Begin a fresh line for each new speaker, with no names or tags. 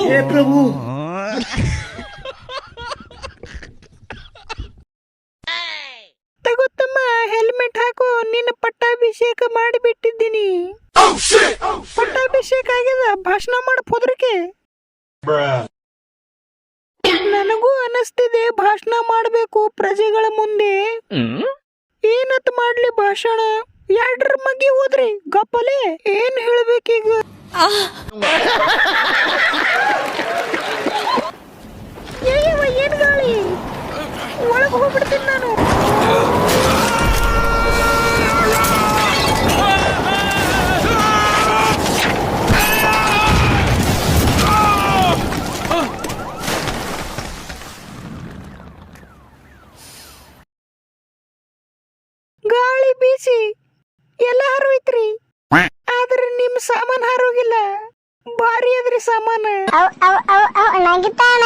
हे प्रभु
ತಗೋತಮ್ಮ helmet ಹಾಕು, ನಿನ್ನ ಪಟ್ಟಾಭಿಷೇಕ ಮಾಡಿಬಿಟ್ಟಿದ್ದೀನಿ. ಪಟ್ಟಾಭಿಷೇಕ ಆಗ್ಯದ, ಭಾಷಣ ಮಾಡ ಹೋದ್ರಕ್ಕೆ. ನನಗೂ ಅನಿಸ್ತಿದೆ ಭಾಷಣ ಮಾಡಬೇಕು ಪ್ರಜೆಗಳ ಮುಂದೆ. ಏನತ್ ಮಾಡ್ಲಿ ಭಾಷಣ? ಎರಡ್ರ ಮಗಿ ಹೋದ್ರಿ ಗಪ್ಪಲೆ ಏನ್ ಹೇಳ್ಬೇಕೀಗ? ಏನ್ ಗಾಳಿ, ಒಳಗೆ ಹೋಗ್ಬಿಡ್ತೀನಿ ನಾನು. ಗಾಳಿ ಬೀಸಿ ಎಲ್ಲ ಹಾರೋಯ್ತ್ರಿ, ಆದ್ರೆ ನಿಮ್ ಸಾಮಾನ್ ಹಾರೋಗಿಲ್ಲ. ಭಾರಿ ಅದ್ರಿ ಸಾಮಾನ.
ನಗಿತಾನ